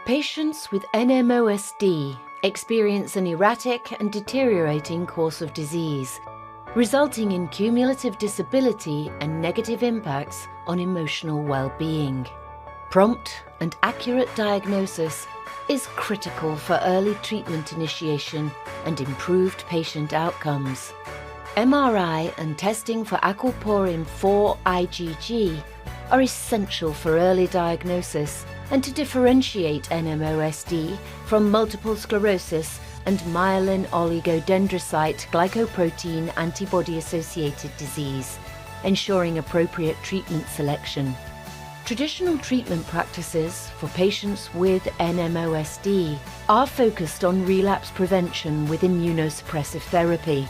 Patients with Nmosd experience an erratic and deteriorating course of disease, resulting in cumulative disability and negative impacts on emotional well-being. Prompt and accurate diagnosis is critical for early treatment initiation and improved patient outcomes. MRI and testing for aquaporin 4 IgG are essential for early diagnosis and to differentiate Nmosd from multiple sclerosis and myelin oligodendrocyte glycoprotein antibody-associated disease, ensuring appropriate treatment selection. Traditional treatment practices for patients with Nmosd are focused on relapse prevention with immunosuppressive therapy.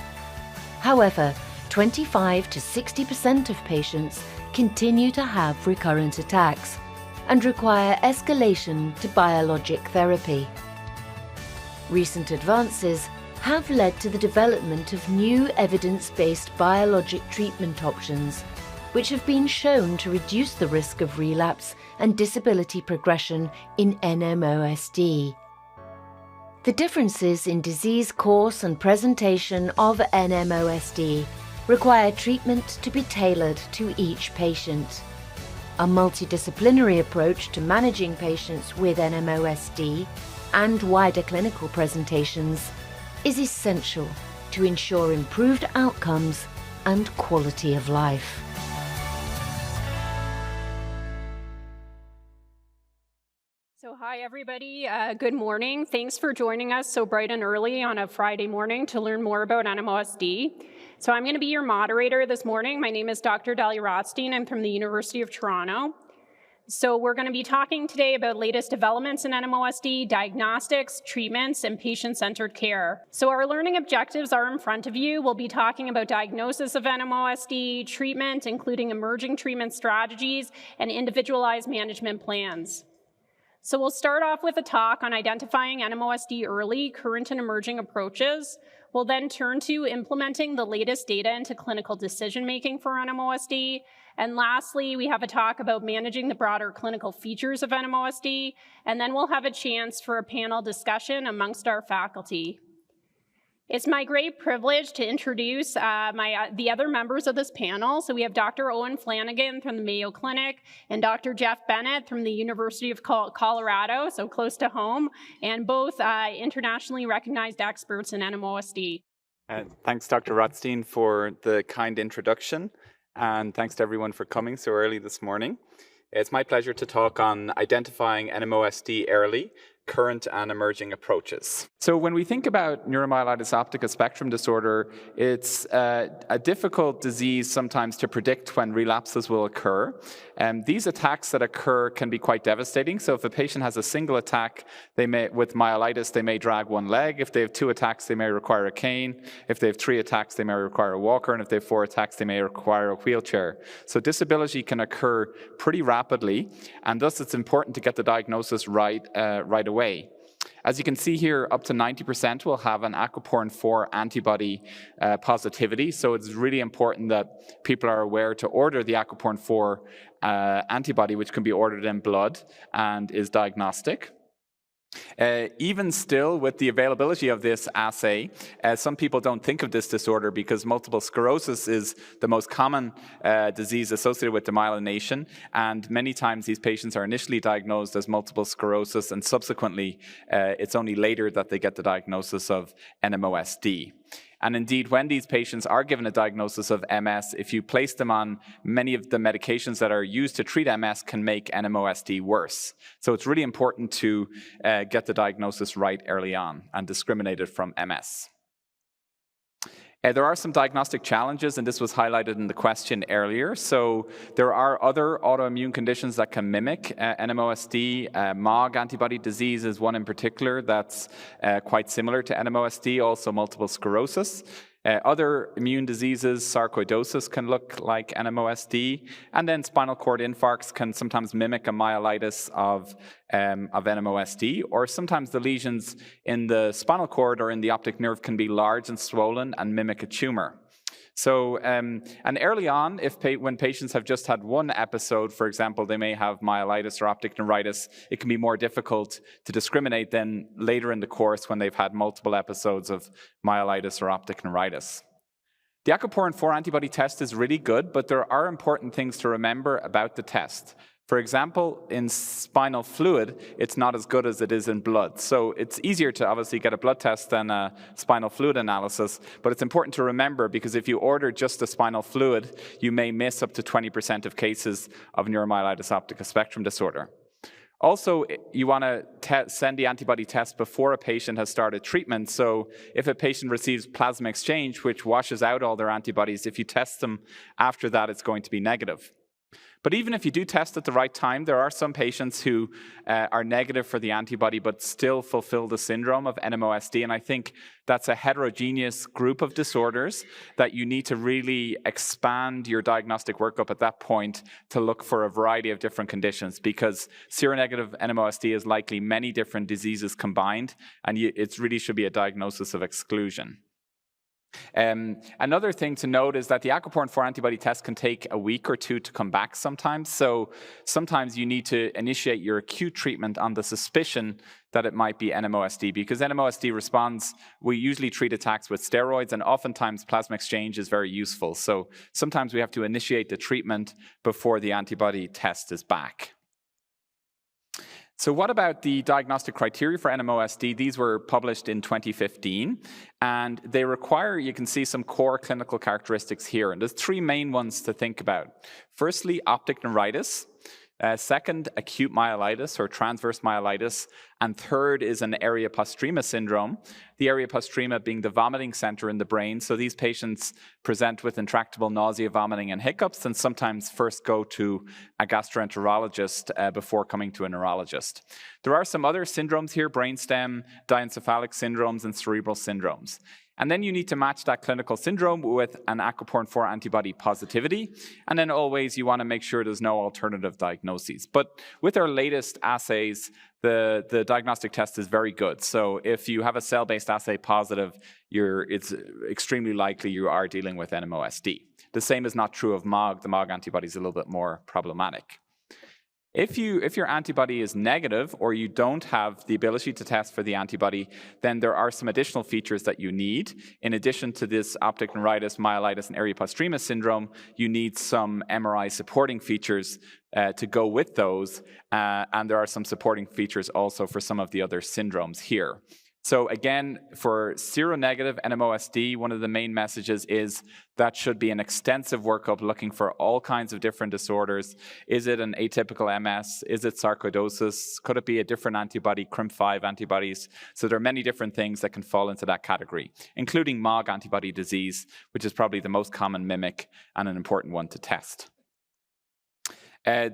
However, 25 to 60% of patients continue to have recurrent attacks and require escalation to biologic therapy. Recent advances have led to the development of new evidence-based biologic treatment options, which have been shown to reduce the risk of relapse and disability progression in Nmosd. The differences in disease course and presentation of Nmosd require treatment to be tailored to each patient. A multidisciplinary approach to managing patients with Nmosd and wider clinical presentations is essential to ensure improved outcomes and quality of life. So hi everybody, good morning. Thanks for joining us so bright and early on a Friday morning to learn more about Nmosd. So I'm going to be your moderator this morning. My name is Dr. Dalia Rotstein. I'm from the University of Toronto. So we're going to be talking today about latest developments in Nmosd, diagnostics, treatments, and patient-centered care. So our learning objectives are in front of you. We'll be talking about diagnosis of Nmosd, treatment, including emerging treatment strategies, and individualized management plans. So we'll start off with a talk on identifying Nmosd early, current and emerging approaches. We'll then turn to implementing the latest data into clinical decision-making for Nmosd. And lastly, we have a talk about managing the broader clinical features of Nmosd. And then we'll have a chance for a panel discussion amongst our faculty. It's my great privilege to introduce the other members of this panel. So we have Dr. Eoin Flanagan from the Mayo Clinic and Dr. Jeff Bennett from the University of Colorado, so close to home, and both internationally recognized experts in Nmosd. Thanks, Dr. Rotstein, for the kind introduction, and thanks to everyone for coming so early this morning. It's my pleasure to talk on identifying Nmosd early, current and emerging approaches. So when we think about neuromyelitis optica spectrum disorder, it's a difficult disease sometimes to predict when relapses will occur. These attacks that occur can be quite devastating. So if a patient has a single attack with myelitis, they may drag one leg. If they have 2 attacks, they may require a cane. If they have 3 attacks, they may require a walker. And if they have 4 attacks, they may require a wheelchair. So disability can occur pretty rapidly, and thus it's important to get the diagnosis right away. As you can see here, up to 90% will have an aquaporin 4 antibody positivity, so it's really important that people are aware to order the aquaporin 4 antibody, which can be ordered in blood and is diagnostic. Even still, with the availability of this assay, some people don't think of this disorder because multiple sclerosis is the most common disease associated with demyelination, and many times these patients are initially diagnosed as multiple sclerosis, and subsequently it's only later that they get the diagnosis of Nmosd. And indeed, when these patients are given a diagnosis of MS, if you place them on many of the medications that are used to treat MS can make Nmosd worse. So it's really important to get the diagnosis right early on and discriminate it from MS. There are some diagnostic challenges, and this was highlighted in the question earlier. So there are other autoimmune conditions that can mimic Nmosd. MOG antibody disease is one in particular that's quite similar to Nmosd, also multiple sclerosis. Other immune diseases, sarcoidosis can look like Nmosd, and then spinal cord infarcts can sometimes mimic a myelitis of Nmosd, or sometimes the lesions in the spinal cord or in the optic nerve can be large and swollen and mimic a tumor. So, and early on, when patients have just had one episode, for example, they may have myelitis or optic neuritis, it can be more difficult to discriminate than later in the course when they've had multiple episodes of myelitis or optic neuritis. The aquaporin 4 antibody test is really good, but there are important things to remember about the test. For example, in spinal fluid, it's not as good as it is in blood. So it's easier to obviously get a blood test than a spinal fluid analysis, but it's important to remember because if you order just the spinal fluid, you may miss up to 20% of cases of neuromyelitis optica spectrum disorder. Also, you want to send the antibody test before a patient has started treatment. So if a patient receives plasma exchange, which washes out all their antibodies, if you test them after that, it's going to be negative. But even if you do test at the right time, there are some patients who are negative for the antibody but still fulfill the syndrome of Nmosd, and I think that's a heterogeneous group of disorders that you need to really expand your diagnostic workup at that point to look for a variety of different conditions, because seronegative Nmosd is likely many different diseases combined, and it really should be a diagnosis of exclusion. Another thing to note is that the aquaporin 4 antibody test can take a week or two to come back sometimes. So sometimes you need to initiate your acute treatment on the suspicion that it might be Nmosd, because Nmosd responds, we usually treat attacks with steroids, and oftentimes plasma exchange is very useful. So sometimes we have to initiate the treatment before the antibody test is back. So what about the diagnostic criteria for Nmosd? These were published in 2015, and they require, you can see some core clinical characteristics here, and there's three main ones to think about. Firstly, optic neuritis. Second, acute myelitis or transverse myelitis. And third is an area postrema syndrome, the area postrema being the vomiting center in the brain. So these patients present with intractable nausea, vomiting, and hiccups, and sometimes first go to a gastroenterologist before coming to a neurologist. There are some other syndromes here, brainstem, diencephalic syndromes, and cerebral syndromes. And then you need to match that clinical syndrome with an aquaporin 4 antibody positivity. And then always you want to make sure there's no alternative diagnoses. But with our latest assays, the diagnostic test is very good. So if you have a cell-based assay positive, it's extremely likely you are dealing with Nmosd. The same is not true of MOG. The MOG antibody is a little bit more problematic. If your antibody is negative or you don't have the ability to test for the antibody, then there are some additional features that you need. In addition to this optic neuritis, myelitis, and area postrema syndrome, you need some MRI supporting features to go with those, and there are some supporting features also for some of the other syndromes here. So again, for seronegative Nmosd, one of the main messages is that should be an extensive workup looking for all kinds of different disorders. Is it an atypical MS? Is it sarcoidosis? Could it be a different antibody, CRIM5 antibodies? So there are many different things that can fall into that category, including MOG antibody disease, which is probably the most common mimic and an important one to test.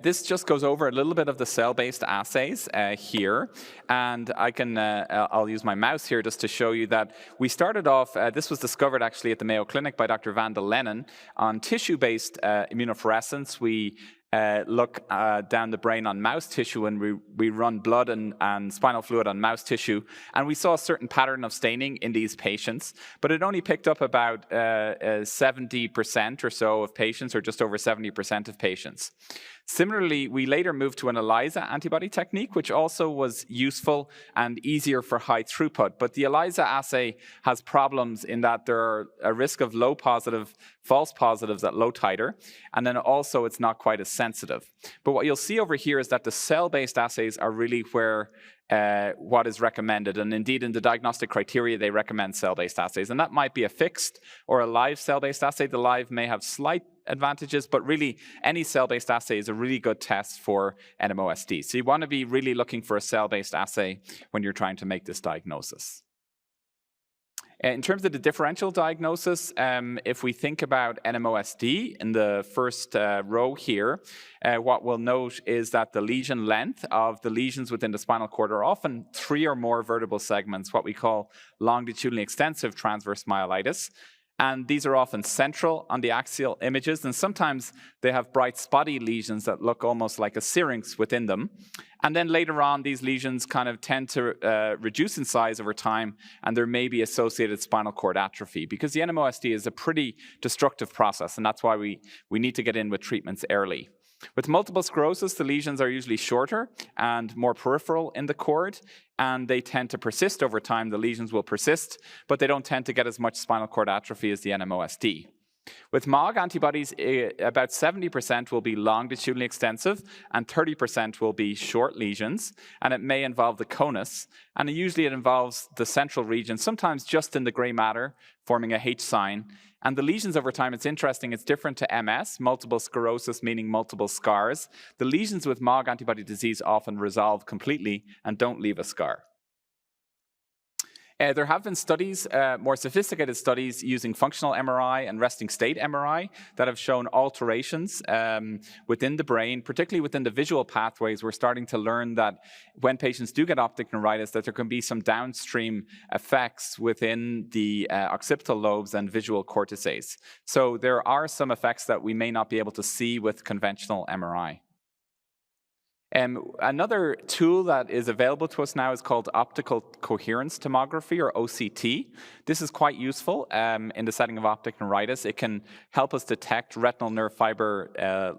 This just goes over a little bit of the cell-based assays here, and I'll use my mouse here just to show you that we started off, this was discovered actually at the Mayo Clinic by Dr. Van de Lennen on tissue-based immunofluorescence. We look down the brain on mouse tissue, and we run blood and spinal fluid on mouse tissue, and we saw a certain pattern of staining in these patients, but it only picked up about 70% or so of patients, or just over 70% of patients. Similarly, we later moved to an ELISA antibody technique, which also was useful and easier for high throughput. But the ELISA assay has problems in that there are a risk of low positive, false positives at low titer, and then also it's not quite as sensitive. But what you'll see over here is that the cell-based assays are really where what is recommended. And indeed, in the diagnostic criteria, they recommend cell-based assays. And that might be a fixed or a live cell-based assay. The live may have slight advantages, but really any cell-based assay is a really good test for Nmosd. So you want to be really looking for a cell-based assay when you're trying to make this diagnosis. In terms of the differential diagnosis, if we think about Nmosd in the first row here, what we'll note is that the lesion length of the lesions within the spinal cord are often 3 or more vertebral segments, what we call longitudinally extensive transverse myelitis. And these are often central on the axial images, and sometimes they have bright spotty lesions that look almost like a syrinx within them. And then later on, these lesions kind of tend to reduce in size over time, and there may be associated spinal cord atrophy, because the NMOSD is a pretty destructive process, and that's why we need to get in with treatments early. With multiple sclerosis, the lesions are usually shorter and more peripheral in the cord, and they tend to persist over time. The lesions will persist, but they don't tend to get as much spinal cord atrophy as the NMOSD. With MOG antibodies, about 70% will be longitudinally extensive and 30% will be short lesions, and it may involve the conus, and usually it involves the central region, sometimes just in the gray matter, forming a H sign. And the lesions over time, it's interesting, it's different to MS, multiple sclerosis, meaning multiple scars. The lesions with MOG antibody disease often resolve completely and don't leave a scar. There have been studies, more sophisticated studies, using functional MRI and resting state MRI that have shown alterations within the brain, particularly within the visual pathways. We're starting to learn that when patients do get optic neuritis, that there can be some downstream effects within the occipital lobes and visual cortices. So there are some effects that we may not be able to see with conventional MRI. Another tool that is available to us now is called optical coherence tomography, or OCT. This is quite useful in the setting of optic neuritis. It can help us detect retinal nerve fiber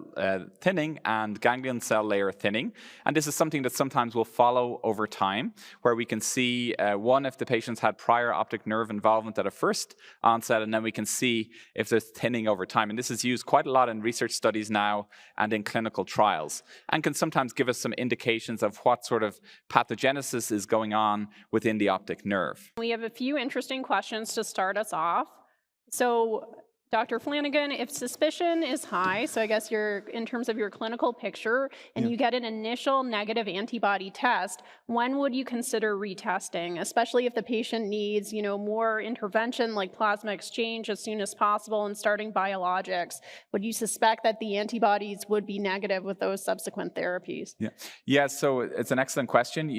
thinning and ganglion cell layer thinning. And this is something that sometimes will follow over time, where we can see, one, if the patients had prior optic nerve involvement at a first onset, and then we can see if there's thinning over time. And this is used quite a lot in research studies now and in clinical trials, and can sometimes give us some indications of what sort of pathogenesis is going on within the optic nerve. We have a few interesting questions to start us off. So, Dr. Flanagan, if suspicion is high, so I guess you're in terms of your clinical picture, and you get an initial negative antibody test, when would you consider retesting, especially if the patient needs, more intervention like plasma exchange as soon as possible and starting biologics? Would you suspect that the antibodies would be negative with those subsequent therapies? Yeah, so it's an excellent question.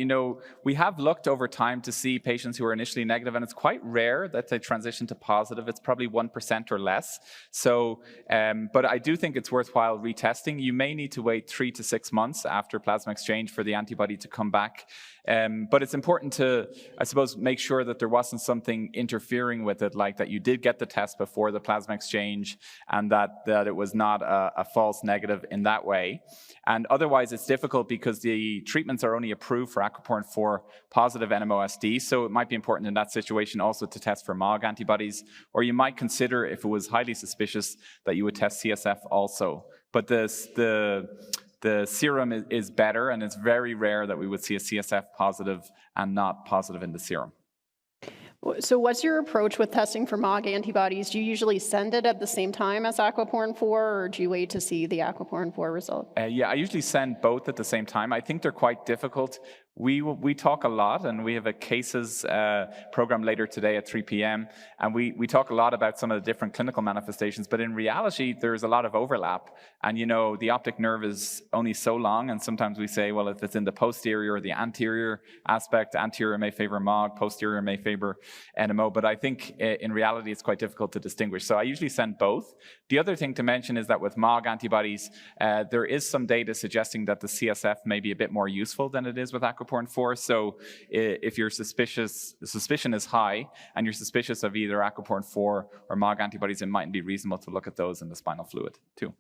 We have looked over time to see patients who are initially negative, and it's quite rare that they transition to positive. It's probably 1% or less. So, but I do think it's worthwhile retesting. You may need to wait 3 to 6 months after plasma exchange for the antibody to come back. But it's important to, I suppose, make sure that there wasn't something interfering with it, like that you did get the test before the plasma exchange, and that it was not a false negative in that way. And otherwise, it's difficult because the treatments are only approved for aquaporin 4 positive NMOSD, so it might be important in that situation also to test for MOG antibodies, or you might consider, if it was highly suspicious, that you would test CSF also. But the serum is better, and it's very rare that we would see a CSF positive and not positive in the serum. So what's your approach with testing for MOG antibodies? Do you usually send it at the same time as aquaporin 4, or do you wait to see the aquaporin 4 result? Yeah, I usually send both at the same time. I think they're quite difficult. We talk a lot, and we have a cases program later today at 3 p.m. And we talk a lot about some of the different clinical manifestations, but in reality, there's a lot of overlap. And the optic nerve is only so long, and sometimes we say, well, if it's in the posterior or the anterior aspect, anterior may favor MOG, posterior may favor NMO, but I think in reality, it's quite difficult to distinguish. So I usually send both. The other thing to mention is that with MOG antibodies, there is some data suggesting that the CSF may be a bit more useful than it is with aquaporin 4. So if you're suspicion is high, and you're suspicious of either aquaporin 4 or MOG antibodies, it might be reasonable to look at those in the spinal fluid too.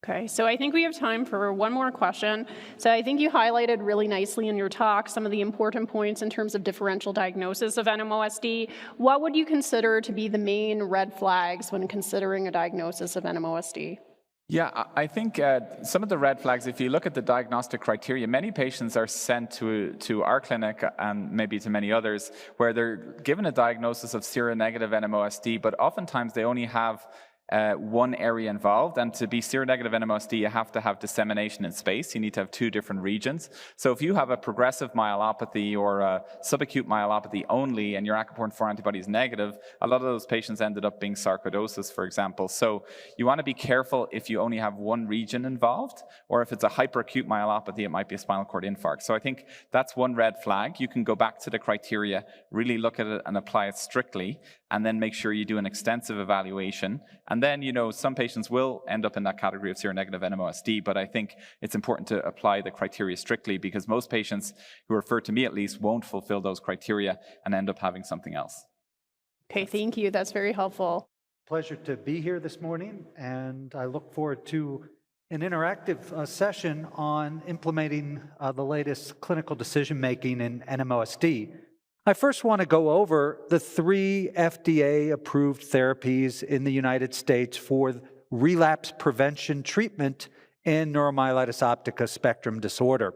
Okay, so I think we have time for one more question. So I think you highlighted really nicely in your talk some of the important points in terms of differential diagnosis of NMOSD. What would you consider to be the main red flags when considering a diagnosis of NMOSD? Yeah, I think some of the red flags, if you look at the diagnostic criteria, many patients are sent to our clinic, and maybe to many others, where they're given a diagnosis of seronegative NMOSD, but oftentimes they only have one area involved, and to be seronegative NMOSD, you have to have dissemination in space. You need to have 2 different regions. So if you have a progressive myelopathy or a subacute myelopathy only, and your aquaporin 4 antibody is negative, a lot of those patients ended up being sarcoidosis, for example. So you want to be careful if you only have one region involved, or if it's a hyperacute myelopathy, it might be a spinal cord infarct. So I think that's one red flag. You can go back to the criteria, really look at it and apply it strictly. and then make sure you do an extensive evaluation. And then, some patients will end up in that category of seronegative NMOSD, but I think it's important to apply the criteria strictly, because most patients who refer to me at least won't fulfill those criteria and end up having something else. Okay, thank you. That's very helpful. Pleasure to be here this morning, and I look forward to an interactive session on implementing the latest clinical decision-making in NMOSD. I first want to go over the 3 FDA-approved therapies in the United States for relapse prevention treatment in neuromyelitis optica spectrum disorder.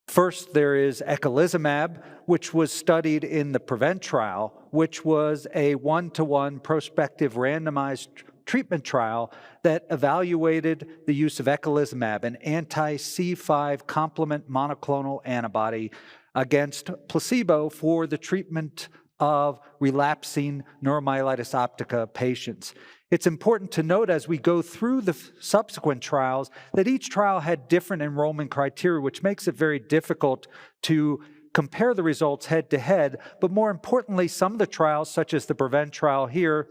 First, there is eculizumab, which was studied in the PREVENT trial, which was a 1-to-1 prospective randomized treatment trial that evaluated the use of eculizumab, an anti-C5 complement monoclonal antibody, against placebo for the treatment of relapsing neuromyelitis optica patients. It's important to note as we go through the subsequent trials that each trial had different enrollment criteria, which makes it very difficult to compare the results head-to-head. But more importantly, some of the trials, such as the PREVENT trial here,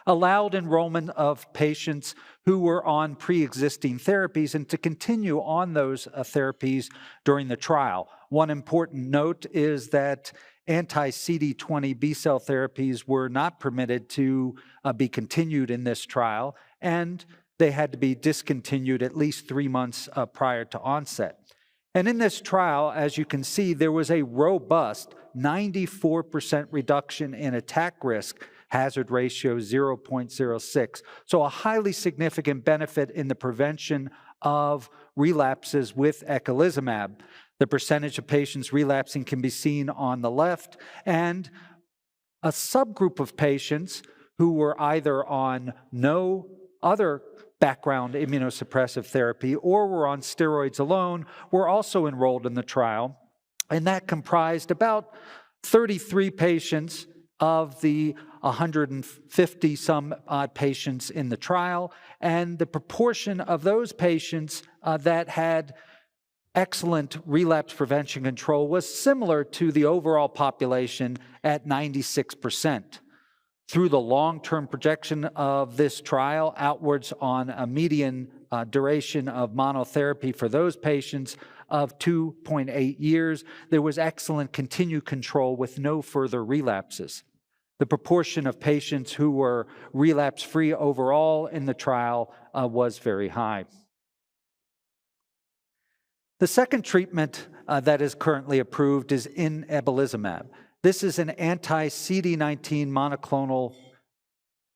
allowed enrollment of patients who were on pre-existing therapies and to continue on those therapies during the trial. One important note is that anti-CD20 B-cell therapies were not permitted to be continued in this trial, and they had to be discontinued at least 3 months prior to onset. And in this trial, as you can see, there was a robust 94% reduction in attack risk, hazard ratio 0.06. So a highly significant benefit in the prevention of relapses with eculizumab. The percentage of patients relapsing can be seen on the left, and a subgroup of patients who were either on no other background immunosuppressive therapy or were on steroids alone were also enrolled in the trial, and that comprised about 33 patients of the 150 some odd patients in the trial, and the proportion of those patients that had excellent relapse prevention control was similar to the overall population at 96%. Through the long-term projection of this trial, outwards on a median duration of monotherapy for those patients of 2.8 years, there was excellent continued control with no further relapses. The proportion of patients who were relapse-free overall in the trial was very high. The second treatment that is currently approved is inebilizumab. This is an anti-CD19 monoclonal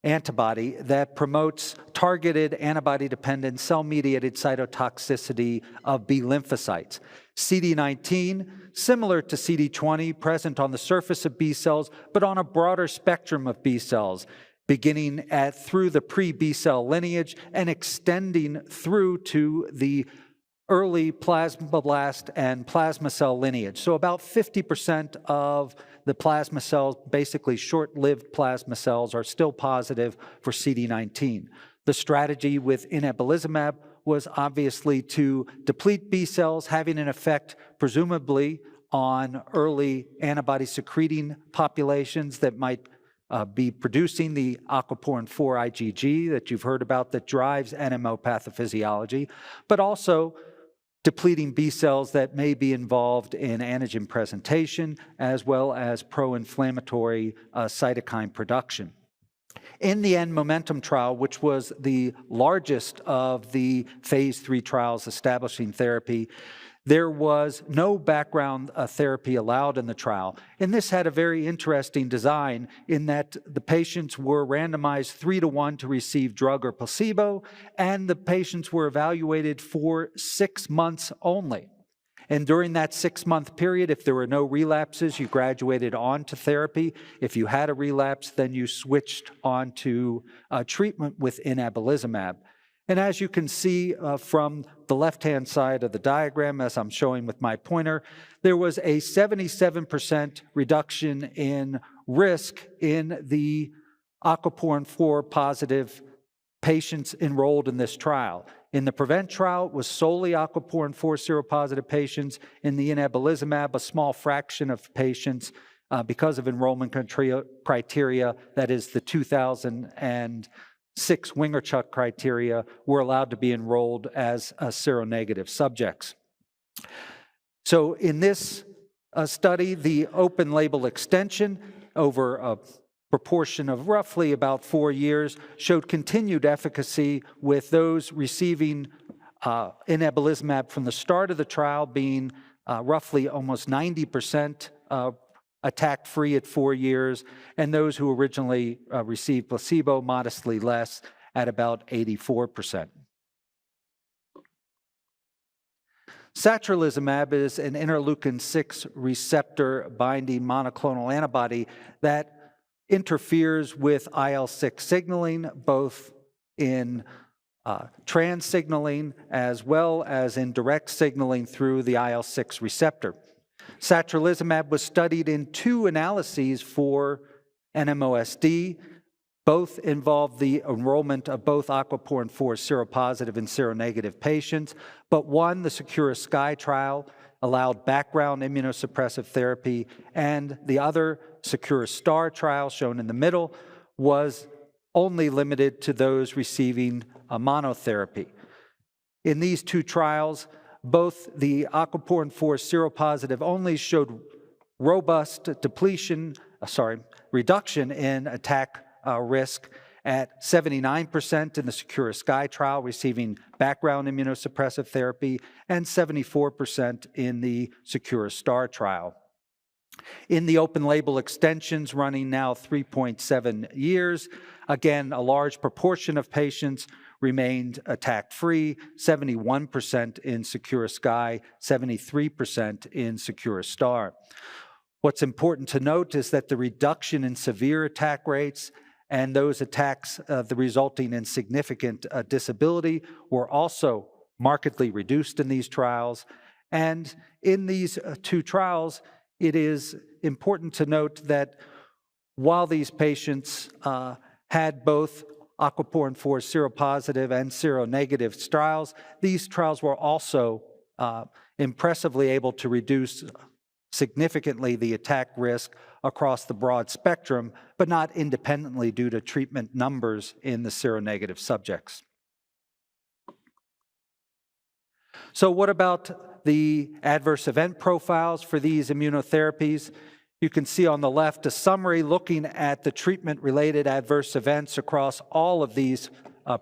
antibody that promotes targeted antibody-dependent cell-mediated cytotoxicity of B lymphocytes. CD19, similar to CD20, present on the surface of B cells, but on a broader spectrum of B cells, beginning through the pre-B cell lineage and extending through to the early plasmablast and plasma cell lineage. So about 50% of the plasma cells, basically short-lived plasma cells, are still positive for CD19. The strategy with inebilizumab was obviously to deplete B cells, having an effect presumably on early antibody-secreting populations that might be producing the aquaporin-4 IgG that you've heard about that drives NMO pathophysiology, but also depleting B cells that may be involved in antigen presentation as well as pro-inflammatory cytokine production. In the Momentum trial, which was the largest of the phase 3 trials establishing therapy, there was no background therapy allowed in the trial. And this had a very interesting design in that the patients were randomized 3-to-1 to receive drug or placebo, and the patients were evaluated for 6 months only. And during that 6-month period, if there were no relapses, you graduated on to therapy. If you had a relapse, then you switched on to treatment with inebilizumab. And as you can see from the left-hand side of the diagram, as I'm showing with my pointer, there was a 77% reduction in risk in the aquaporin-4 positive patients enrolled in this trial. In the PREVENT trial, it was solely aquaporin-4 seropositive patients. In the inebilizumab, a small fraction of patients because of enrollment criteria, that is the 2006 Wingerchuk criteria, were allowed to be enrolled as seronegative subjects. So in this study, the open label extension over a proportion of roughly about 4 years showed continued efficacy, with those receiving inebilizumab from the start of the trial being roughly almost 90% attack-free at 4 years, and those who originally received placebo modestly less at about 84%. Satralizumab is an interleukin-6 receptor binding monoclonal antibody that interferes with IL-6 signaling, both in trans signaling as well as in direct signaling through the IL-6 receptor. Satralizumab was studied in 2 analyses for Nmosd. Both involved the enrollment of both aquaporin 4 seropositive and seronegative patients, but one, the Secure Sky trial, allowed background immunosuppressive therapy, and the other, Secure Star trial, shown in the middle, was only limited to those receiving a monotherapy. In these 2 trials, both the aquaporin 4 seropositive only showed robust reduction in attack risk at 79% in the Secure Sky trial receiving background immunosuppressive therapy, and 74% in the Secure Star trial. In the open label extensions running now 3.7 years, again, a large proportion of patients remained attack-free, 71% in Secure Sky, 73% in Secure Star. What's important to note is that the reduction in severe attack rates and those attacks resulting in significant disability were also markedly reduced in these trials. And in these 2 trials, it is important to note that while these patients had both aquaporin 4 seropositive and seronegative trials, these trials were also impressively able to reduce significantly the attack risk across the broad spectrum, but not independently due to treatment numbers in the seronegative subjects. So what about the adverse event profiles for these immunotherapies? You can see on the left a summary looking at the treatment-related adverse events across all of these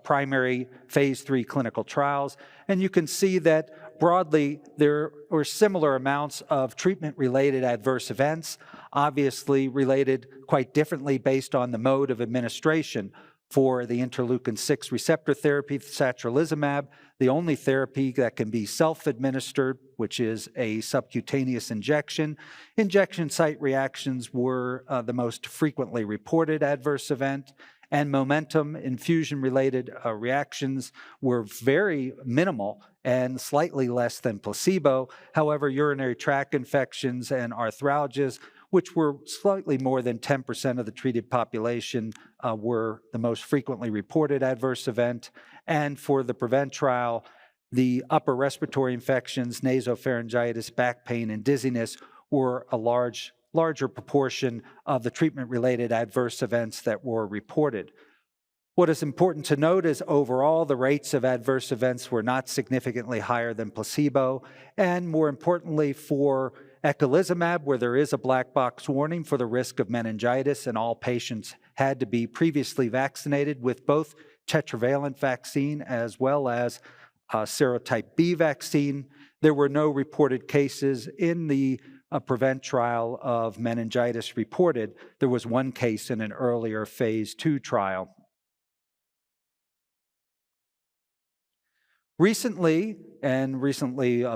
primary phase 3 clinical trials. And you can see that broadly, there were similar amounts of treatment-related adverse events, obviously related quite differently based on the mode of administration. For the interleukin-6 receptor therapy, satralizumab, the only therapy that can be self-administered, which is a subcutaneous injection. Injection site reactions were the most frequently reported adverse event, and momentum infusion-related reactions were very minimal and slightly less than placebo. However, urinary tract infections and arthralgias, which were slightly more than 10% of the treated population, were the most frequently reported adverse event. And for the PREVENT trial, the upper respiratory infections, nasopharyngitis, back pain, and dizziness were a larger proportion of the treatment-related adverse events that were reported. What is important to note is overall the rates of adverse events were not significantly higher than placebo, and more importantly for eculizumab, where there is a black box warning for the risk of meningitis, and all patients had to be previously vaccinated with both tetravalent vaccine as well as serotype B vaccine. There were no reported cases in the PREVENT trial of meningitis reported. There was one case in an earlier phase 2 trial. Recently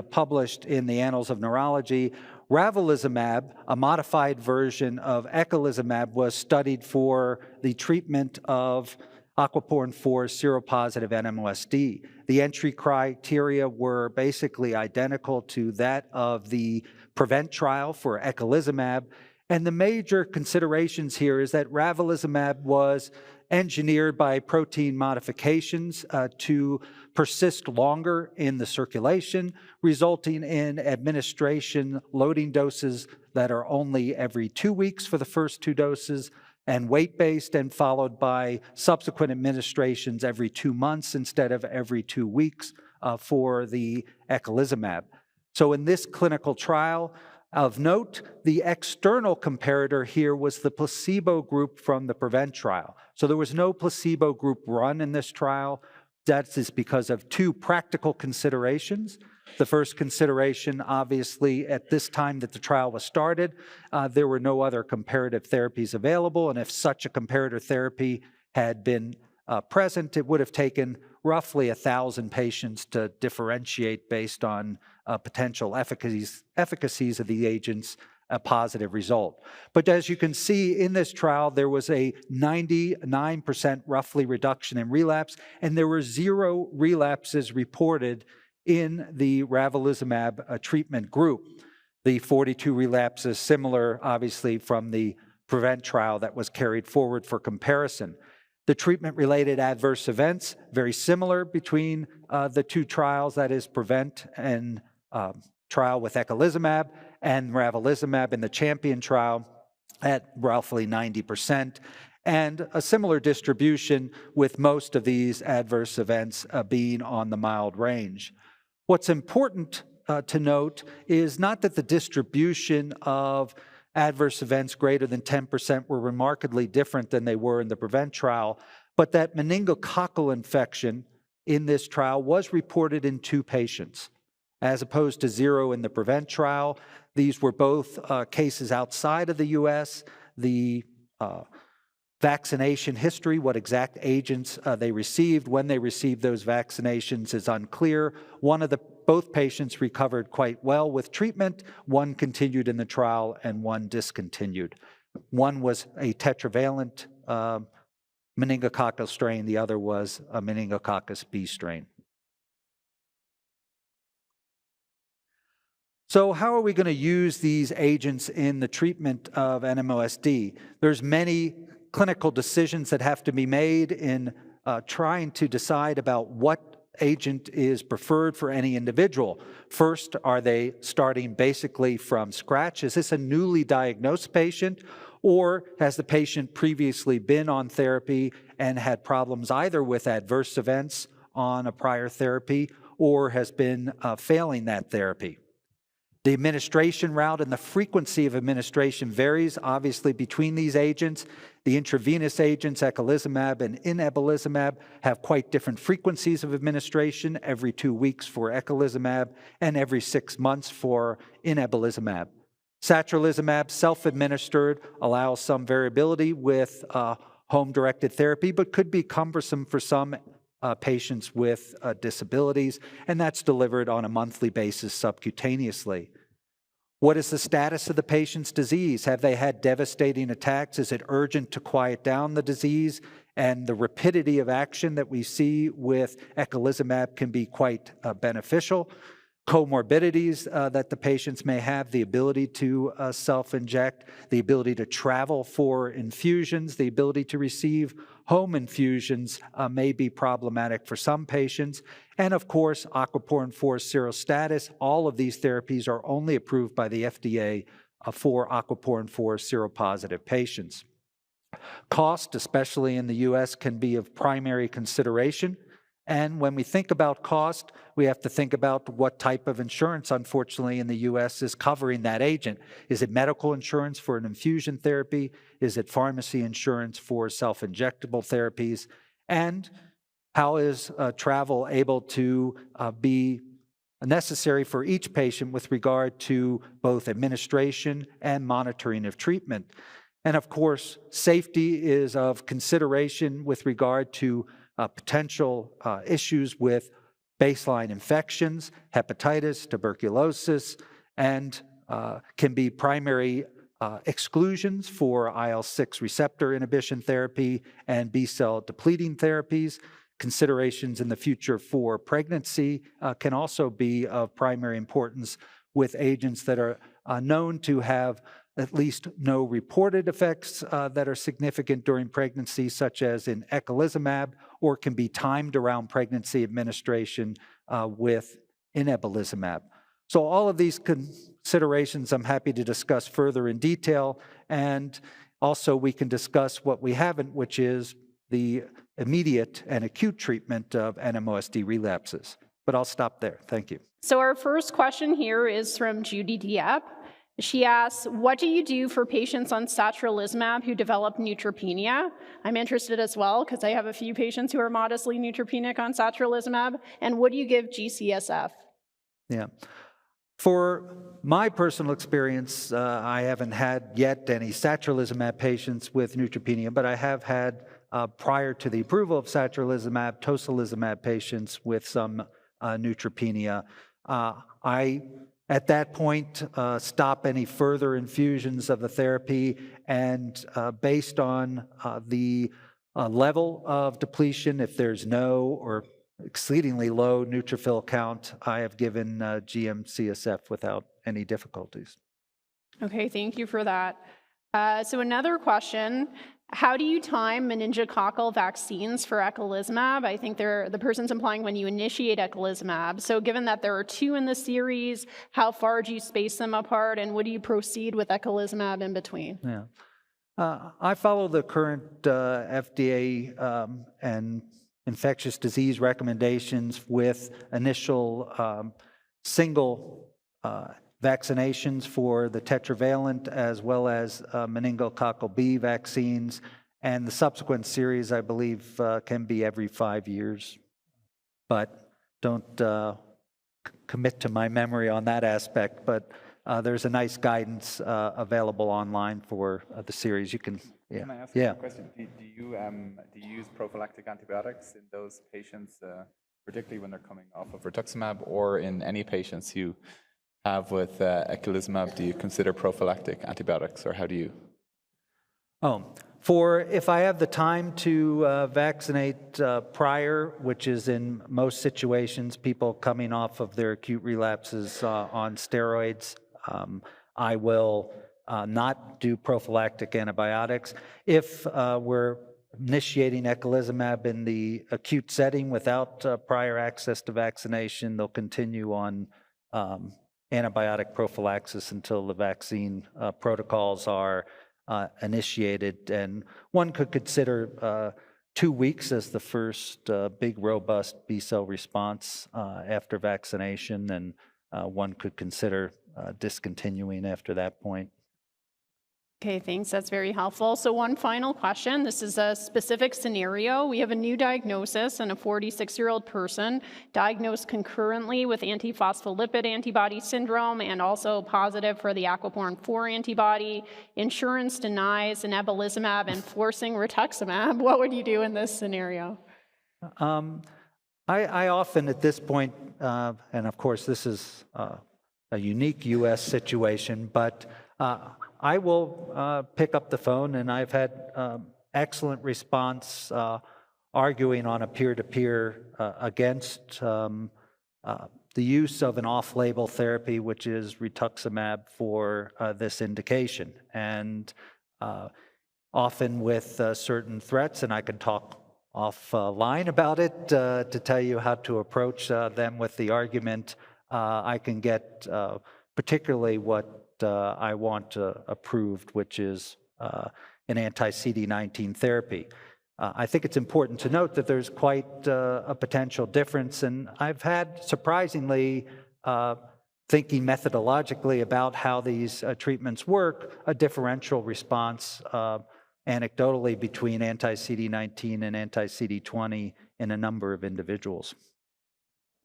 published in the Annals of Neurology, ravulizumab, a modified version of eculizumab, was studied for the treatment of aquaporin 4 seropositive Nmosd. The entry criteria were basically identical to that of the PREVENT trial for eculizumab, And the major considerations here is that ravulizumab was engineered by protein modifications to persist longer in the circulation, resulting in administration loading doses that are only every 2 weeks for the first 2 doses, and weight-based, and followed by subsequent administrations every 2 months instead of every 2 weeks for the eculizumab. So in this clinical trial, of note, the external comparator here was the placebo group from the PREVENT trial. So there was no placebo group run in this trial. That is because of 2 practical considerations. The first consideration, obviously, at this time that the trial was started, there were no other comparative therapies available, and if such a comparator therapy had been present, it would have taken roughly 1,000 patients to differentiate based on potential efficacies of the agents, a positive result. But as you can see in this trial, there was a 99% roughly reduction in relapse, and there were 0 relapses reported in the ravulizumab treatment group. The 42 relapses similar, obviously, from the PREVENT trial that was carried forward for comparison. The treatment-related adverse events, very similar between the 2 trials, that is PREVENT and trial with eculizumab and ravulizumab in the CHAMPION trial at roughly 90%, and a similar distribution with most of these adverse events being on the mild range. What's important to note is not that the distribution of adverse events greater than 10% were remarkably different than they were in the PREVENT trial, but that meningococcal infection in this trial was reported in 2 patients, as opposed to 0 in the PREVENT trial. These were both cases outside of the U.S. The vaccination history, what exact agents they received, when they received those vaccinations is unclear. Both patients recovered quite well with treatment. One continued in the trial and one discontinued. One was a tetravalent meningococcal strain. The other was a meningococcus B strain. So how are we going to use these agents in the treatment of NMOSD? There's many clinical decisions that have to be made in trying to decide about what agent is preferred for any individual. First, are they starting basically from scratch? Is this a newly diagnosed patient, or has the patient previously been on therapy and had problems either with adverse events on a prior therapy or has been failing that therapy? The administration route and the frequency of administration varies, obviously, between these agents. The intravenous agents, eculizumab and inebilizumab, have quite different frequencies of administration, every 2 weeks for eculizumab and every 6 months for inebilizumab. Satralizumab, self-administered, allows some variability with home-directed therapy, but could be cumbersome for some patients with disabilities, and that's delivered on a monthly basis subcutaneously. What is the status of the patient's disease? Have they had devastating attacks? Is it urgent to quiet down the disease? And the rapidity of action that we see with eculizumab can be quite beneficial. Comorbidities that the patients may have, the ability to self-inject, the ability to travel for infusions, the ability to receive home infusions may be problematic for some patients. And of course, aquaporin 4 serostatus. All of these therapies are only approved by the FDA for aquaporin 4 seropositive patients. Cost, especially in the U.S., can be of primary consideration. And when we think about cost, we have to think about what type of insurance, unfortunately, in the U.S. is covering that agent. Is it medical insurance for an infusion therapy? Is it pharmacy insurance for self-injectable therapies? And how is travel able to be necessary for each patient with regard to both administration and monitoring of treatment? And of course, safety is of consideration with regard to potential issues with baseline infections, hepatitis, tuberculosis, and can be primary exclusions for IL-6 receptor inhibition therapy and B-cell depleting therapies. Considerations in the future for pregnancy can also be of primary importance with agents that are known to have at least no reported effects that are significant during pregnancy, such as in eculizumab, or can be timed around pregnancy administration with inebilizumab. So all of these considerations I'm happy to discuss further in detail, and also we can discuss what we haven't, which is the immediate and acute treatment of NMOSD relapses. But I'll stop there. Thank you. So our first question here is from Judy Dieppe. She asks, what do you do for patients on satralizumab who develop neutropenia? I'm interested as well because I have a few patients who are modestly neutropenic on satralizumab. And what do you give GCSF? Yeah. For my personal experience, I haven't had yet any satralizumab patients with neutropenia, but I have had, prior to the approval of satralizumab, tocilizumab patients with some neutropenia. I, at that point, stop any further infusions of the therapy, and based on the level of depletion, if there's no or exceedingly low neutrophil count, I have given GM-CSF without any difficulties. Okay, thank you for that. So another question, how do you time meningococcal vaccines for eculizumab? I think the person's implying when you initiate eculizumab. So given that there are 2 in the series, how far do you space them apart, and would you proceed with eculizumab in between? Yeah. I follow the current FDA and infectious disease recommendations with initial single vaccinations for the tetravalent as well as meningococcal B vaccines, and the subsequent series, I believe, can be every 5 years. But don't commit to my memory on that aspect, but there's a nice guidance available online for the series. You can, yeah. Can I ask you a question? Do you use prophylactic antibiotics in those patients, particularly when they're coming off of rituximab, or in any patients you have with eculizumab, do you consider prophylactic antibiotics, or how do you? If I have the time to vaccinate prior, which is in most situations people coming off of their acute relapses on steroids, I will not do prophylactic antibiotics. If we're initiating eculizumab in the acute setting without prior access to vaccination, they'll continue on antibiotic prophylaxis until the vaccine protocols are initiated. And one could consider 2 weeks as the first big, robust B-cell response after vaccination, and one could consider discontinuing after that point. Okay, thanks. That's very helpful. So one final question. This is a specific scenario. We have a new diagnosis in a 46-year-old person diagnosed concurrently with antiphospholipid antibody syndrome and also positive for the aquaporin 4 antibody. Insurance denies inebilizumab and forcing rituximab. What would you do in this scenario? I often at this point, and of course this is a unique U.S. situation, but I will pick up the phone, and I've had excellent response arguing on a peer-to-peer against the use of an off-label therapy, which is rituximab for this indication. And often with certain threats, and I can talk offline about it to tell you how to approach them with the argument, I can get particularly what I want approved, which is an anti-CD19 therapy. I think it's important to note that there's quite a potential difference, and I've had, surprisingly, thinking methodologically about how these treatments work, a differential response anecdotally between anti-CD19 and anti-CD20 in a number of individuals.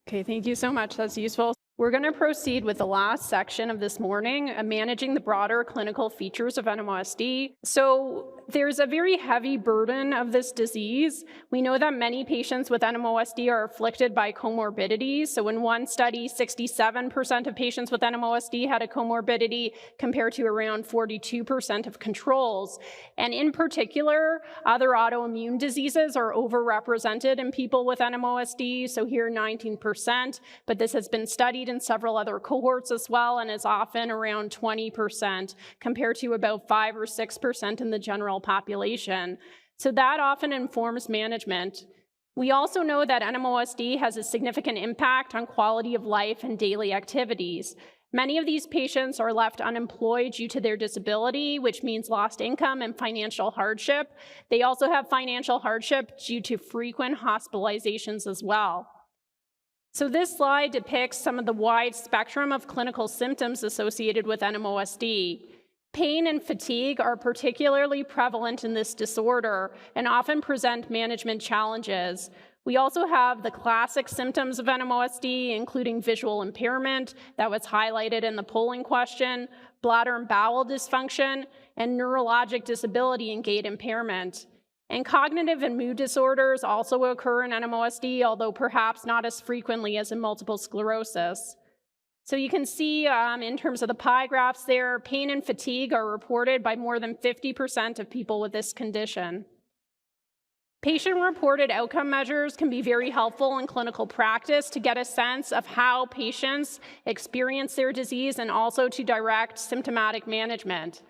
Okay, thank you so much. That's useful. We're going to proceed with the last section of this morning, managing the broader clinical features of NMOSD. So there's a very heavy burden of this disease. We know that many patients with NMOSD are afflicted by comorbidities. So in one study, 67% of patients with NMOSD had a comorbidity compared to around 42% of controls. And in particular, other autoimmune diseases are overrepresented in people with NMOSD. So here 19%, but this has been studied in several other cohorts as well and is often around 20% compared to about 5 or 6% in the general population. So that often informs management. We also know that NMOSD has a significant impact on quality of life and daily activities. Many of these patients are left unemployed due to their disability, which means lost income and financial hardship. They also have financial hardship due to frequent hospitalizations as well. So this slide depicts some of the wide spectrum of clinical symptoms associated with NMOSD. Pain and fatigue are particularly prevalent in this disorder and often present management challenges. We also have the classic symptoms of NMOSD, including visual impairment that was highlighted in the polling question, bladder and bowel dysfunction, and neurologic disability and gait impairment. And cognitive and mood disorders also occur in NMOSD, although perhaps not as frequently as in multiple sclerosis. So you can see in terms of the pie graphs there, pain and fatigue are reported by more than 50% of people with this condition. Patient-reported outcome measures can be very helpful in clinical practice to get a sense of how patients experience their disease and also to direct symptomatic management.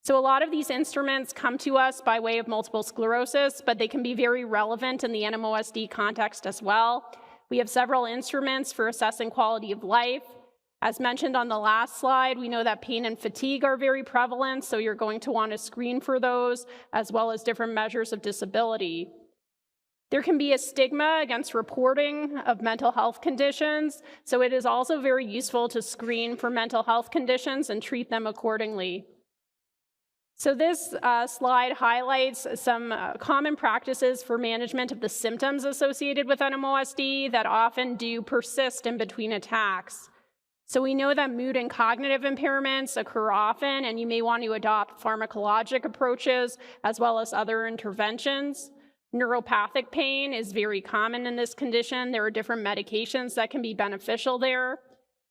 So a lot of these instruments come to us by way of multiple sclerosis, but they can be very relevant in the NMOSD context as well. We have several instruments for assessing quality of life. As mentioned on the last slide, we know that pain and fatigue are very prevalent, so you're going to want to screen for those, as well as different measures of disability. There can be a stigma against reporting of mental health conditions, so it is also very useful to screen for mental health conditions and treat them accordingly. So this slide highlights some common practices for management of the symptoms associated with NMOSD that often do persist in between attacks. So we know that mood and cognitive impairments occur often, and you may want to adopt pharmacologic approaches as well as other interventions. Neuropathic pain is very common in this condition. There are different medications that can be beneficial there.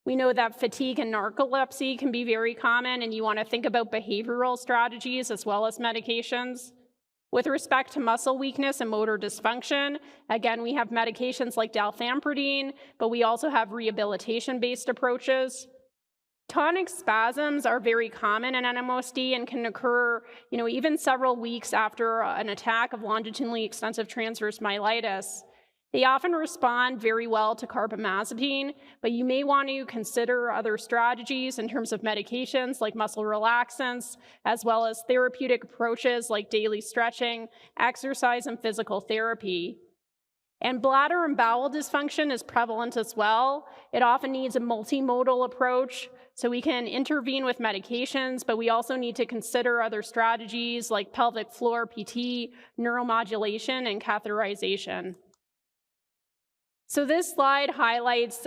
We know that fatigue and narcolepsy can be very common, and you want to think about behavioral strategies as well as medications. With respect to muscle weakness and motor dysfunction, again, we have medications like dalfampridine, but we also have rehabilitation-based approaches. Tonic spasms are very common in NMOSD and can occur, even several weeks after an attack of longitudinally extensive transverse myelitis. They often respond very well to carbamazepine, but you may want to consider other strategies in terms of medications like muscle relaxants, as well as therapeutic approaches like daily stretching, exercise, and physical therapy. And bladder and bowel dysfunction is prevalent as well. It often needs a multimodal approach, so we can intervene with medications, but we also need to consider other strategies like pelvic floor PT, neuromodulation, and catheterization. So this slide highlights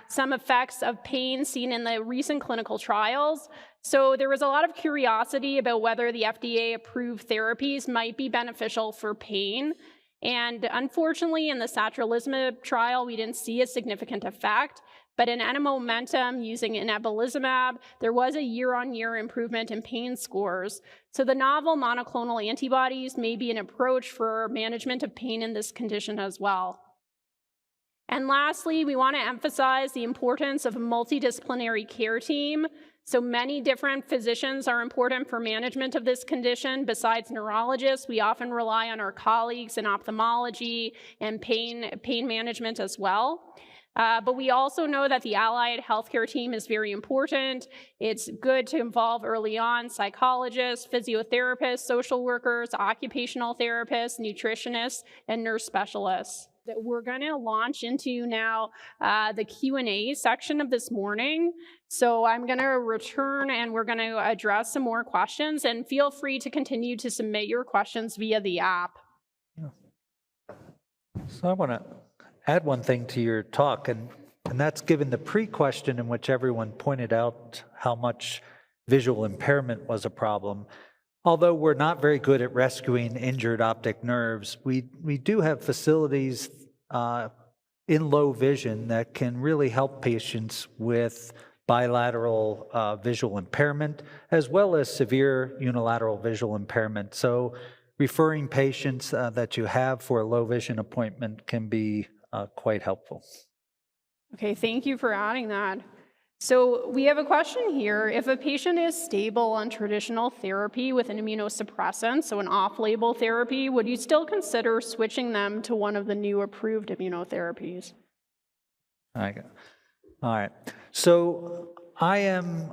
some effects of pain seen in the recent clinical trials. So there was a lot of curiosity about whether the FDA-approved therapies might be beneficial for pain. And unfortunately, in the satralizumab trial, we didn't see a significant effect. But in Momentum using inebilizumab, there was a year-on-year improvement in pain scores. So the novel monoclonal antibodies may be an approach for management of pain in this condition as well. And lastly, we want to emphasize the importance of a multidisciplinary care team. So many different physicians are important for management of this condition. Besides neurologists, we often rely on our colleagues in ophthalmology and pain management as well. But we also know that the allied healthcare team is very important. It's good to involve early on psychologists, physiotherapists, social workers, occupational therapists, nutritionists, and nurse specialists. That we're going to launch into now the Q&A section of this morning. So I'm going to return and we're going to address some more questions, and feel free to continue to submit your questions via the app. Yeah. So I want to add one thing to your talk, and that's given the pre-question in which everyone pointed out how much visual impairment was a problem. although we're not very good at rescuing injured optic nerves, we do have facilities in low vision that can really help patients with bilateral visual impairment, as well as severe unilateral visual impairment. So referring patients that you have for a low vision appointment can be quite helpful. Okay, thank you for adding that. So we have a question here. If a patient is stable on traditional therapy with an immunosuppressant, so an off-label therapy, would you still consider switching them to one of the new approved immunotherapies? All right. So I am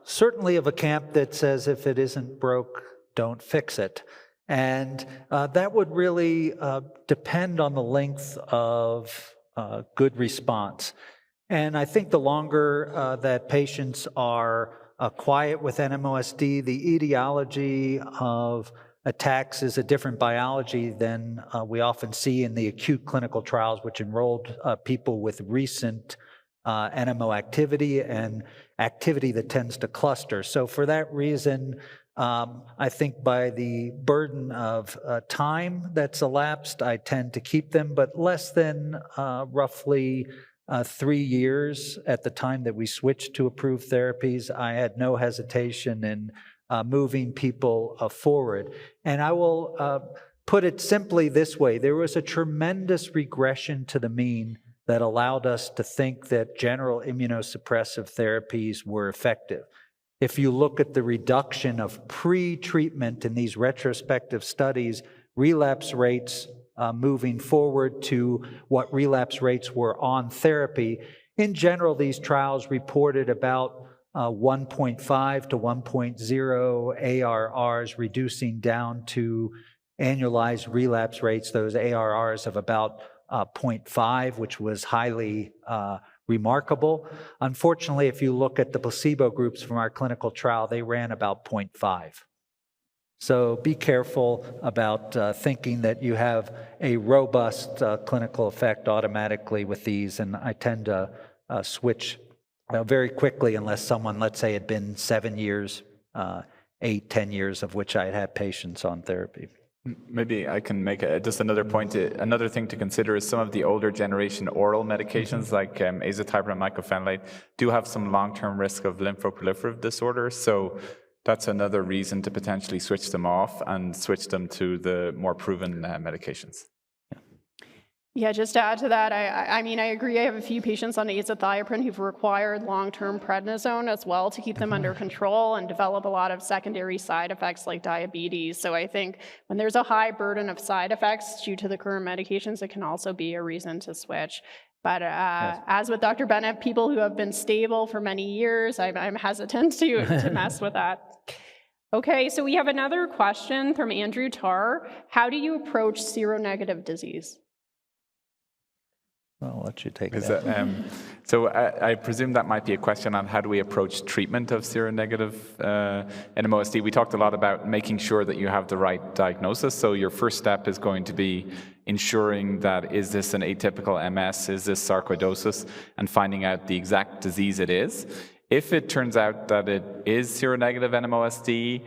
certainly of a camp that says if it isn't broke, don't fix it. And that would really depend on the length of good response. And I think the longer that patients are quiet with NMOSD, the etiology of attacks is a different biology than we often see in the acute clinical trials, which enrolled people with recent NMO activity and activity that tends to cluster. So for that reason, I think by the burden of time that's elapsed, I tend to keep them, but less than roughly 3 years at the time that we switched to approved therapies, I had no hesitation in moving people forward. And I will put it simply this way. There was a tremendous regression to the mean that allowed us to think that general immunosuppressive therapies were effective. If you look at the reduction of pre-treatment in these retrospective studies, relapse rates moving forward to what relapse rates were on therapy, in general, these trials reported about 1.5 to 1.0 ARRs, reducing down to annualized relapse rates, those ARRs of about 0.5, which was highly remarkable. Unfortunately, if you look at the placebo groups from our clinical trial, they ran about 0.5. So be careful about thinking that you have a robust clinical effect automatically with these, and I tend to switch very quickly unless someone, let's say, had been 7 years, 8, 10 years of which I had had patients on therapy. Maybe I can make just another point. Another thing to consider is some of the older generation oral medications like azathioprine and mycophenolate do have some long-term risk of lymphoproliferative disorders. So that's another reason to potentially switch them off and switch them to the more proven medications. Yeah, just to add to that, I mean, I agree. I have a few patients on azathioprine who've required long-term prednisone as well to keep them under control and develop a lot of secondary side effects like diabetes. So I think when there's a high burden of side effects due to the current medications, it can also be a reason to switch. But yes, as with Dr. Bennett, people who have been stable for many years, I'm hesitant to mess with that. Okay, so we have another question from Andrew Tarr. How do you approach seronegative disease? I'll let you take that. So I presume that might be a question on how do we approach treatment of seronegative NMOSD. We talked a lot about making sure that you have the right diagnosis. So your first step is going to be ensuring that is this an atypical MS, is this sarcoidosis, and finding out the exact disease it is. If it turns out that it is seronegative NMOSD,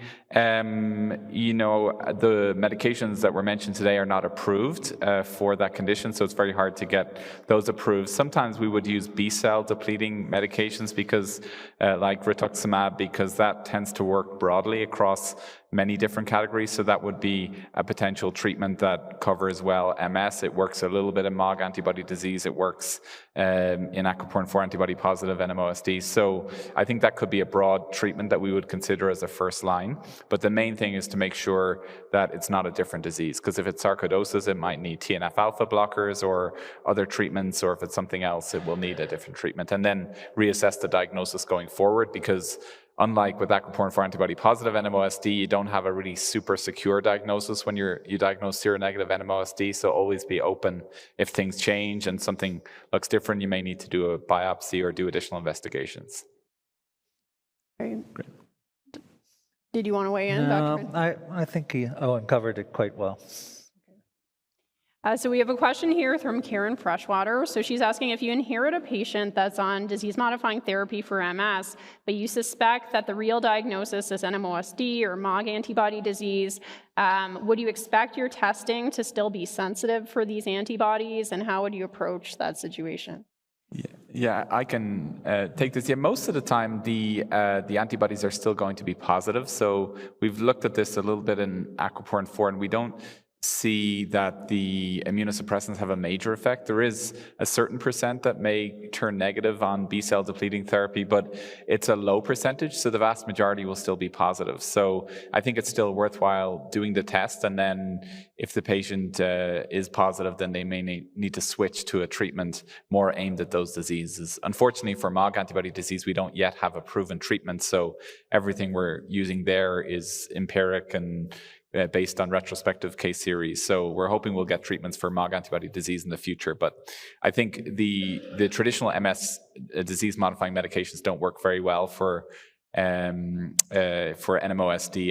you know, the medications that were mentioned today are not approved for that condition, so it's very hard to get those approved. Sometimes we would use B-cell depleting medications because, like rituximab, because that tends to work broadly across many different categories, so that would be a potential treatment that covers well MS. It works a little bit in MOG antibody disease. It works in aquaporin 4 antibody positive NMOSD. So I think that could be a broad treatment that we would consider as a first line. But the main thing is to make sure that it's not a different disease, because if it's sarcoidosis, it might need TNF-alpha blockers or other treatments, or if it's something else, it will need a different treatment. And then reassess the diagnosis going forward, because unlike with aquaporin 4 antibody positive NMOSD, you don't have a really super secure diagnosis when you diagnose seronegative NMOSD, so always be open. If things change and something looks different, you may need to do a biopsy or do additional investigations. Great. Did you want to weigh in, Dr. No, I think Eoin covered it quite well. So we have a question here from Karen Freshwater. So she's asking, if you inherit a patient that's on disease-modifying therapy for MS, but you suspect that the real diagnosis is NMOSD or MOG antibody disease, would you expect your testing to still be sensitive for these antibodies, and how would you approach that situation? Yeah, I can take this. Yeah, most of the time the antibodies are still going to be positive. So we've looked at this a little bit in aquaporin 4, and we don't see that the immunosuppressants have a major effect. There is a certain percent that may turn negative on B-cell depleting therapy, but it's a low percentage, so the vast majority will still be positive. So I think it's still worthwhile doing the test, and then if the patient is positive, then they may need to switch to a treatment more aimed at those diseases. Unfortunately, for MOG antibody disease, we don't yet have a proven treatment, so everything we're using there is empiric and based on retrospective case series. So we're hoping we'll get treatments for MOG antibody disease in the future. But I think the traditional MS disease-modifying medications don't work very well for NMOSD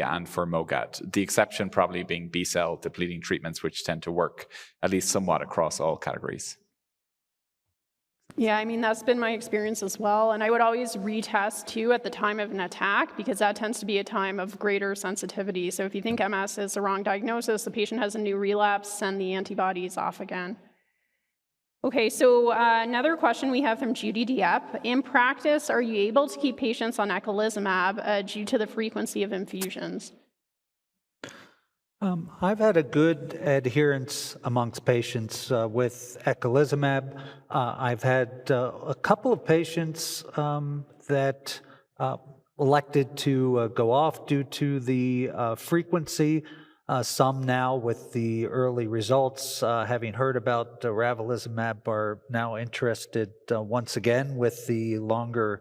and for MOGAD. The exception probably being B-cell depleting treatments, which tend to work at least somewhat across all categories. Yeah, I mean, that's been my experience as well. And I would always retest too at the time of an attack, because that tends to be a time of greater sensitivity. So if you think MS is the wrong diagnosis, the patient has a new relapse, send the antibodies off again. Okay, so another question we have from Judy Dieppe. In practice, are you able to keep patients on eculizumab due to the frequency of infusions? I've had a good adherence amongst patients with eculizumab. I've had a couple of patients that elected to go off due to the frequency. Some now, with the early results, having heard about ravulizumab, are now interested once again with the longer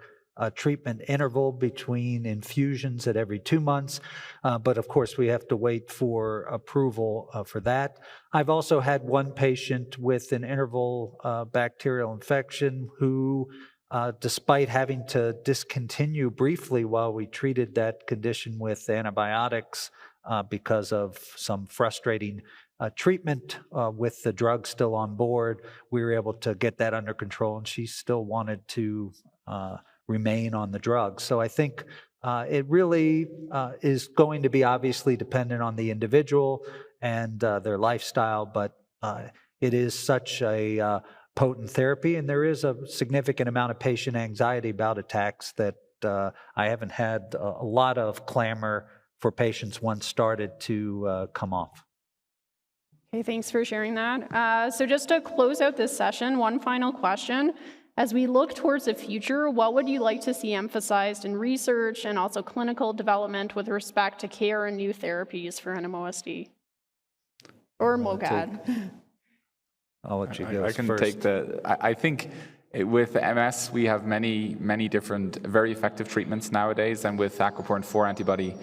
treatment interval between infusions at every 2 months. But of course, we have to wait for approval for that. I've also had one patient with an interval bacterial infection who, despite having to discontinue briefly while we treated that condition with antibiotics because of some frustrating treatment with the drug still on board, we were able to get that under control, and she still wanted to remain on the drug. So I think it really is going to be obviously dependent on the individual and their lifestyle, but it is such a potent therapy, and there is a significant amount of patient anxiety about attacks that I haven't had a lot of clamor for patients once started to come off. Okay, thanks for sharing that. So just to close out this session, one final question. As we look towards the future, what would you like to see emphasized in research and also clinical development with respect to care and new therapies for NMOSD? Or MOGAD? I'll let you go I can first. take I think with MS, we have many different very effective treatments nowadays, and with aquaporin 4 antibody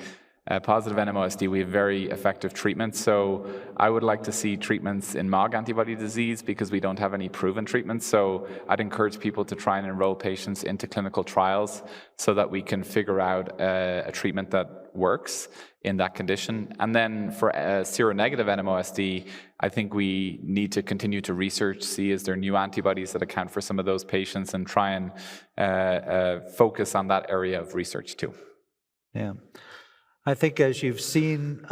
positive NMOSD, we have very effective treatments. So I would like to see treatments in MOG antibody disease because we don't have any proven treatments. So I'd encourage people to try and enroll patients into clinical trials so that we can figure out a treatment that works in that condition. And then for seronegative NMOSD, I think we need to continue to research, see is there new antibodies that account for some of those patients, and try and focus on that area of research too. Yeah. I think as you've seen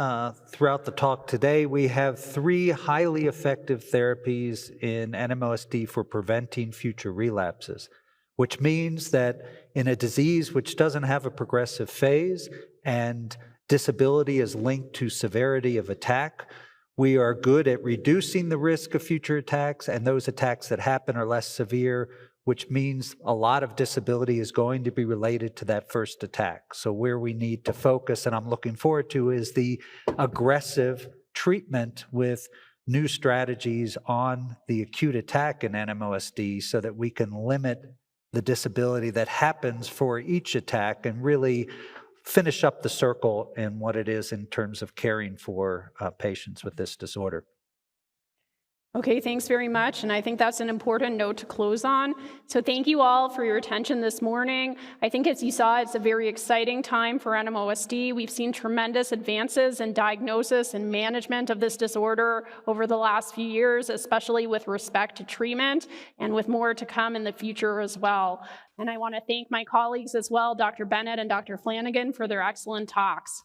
throughout the talk today, we have 3 highly effective therapies in NMOSD for preventing future relapses, which means that in a disease which doesn't have a progressive phase and disability is linked to severity of attack, we are good at reducing the risk of future attacks, and those attacks that happen are less severe, which means a lot of disability is going to be related to that first attack. So where we need to focus, and I'm looking forward to, is the aggressive treatment with new strategies on the acute attack in NMOSD so that we can limit the disability that happens for each attack and really finish up the circle in what it is in terms of caring for patients with this disorder. Okay, thanks very much, and I think that's an important note to close on. So thank you all for your attention this morning. I think as you saw, it's a very exciting time for NMOSD. We've seen tremendous advances in diagnosis and management of this disorder over the last few years, especially with respect to treatment, and with more to come in the future as well. And I want to thank my colleagues as well, Dr. Bennett and Dr. Flanagan, for their excellent talks.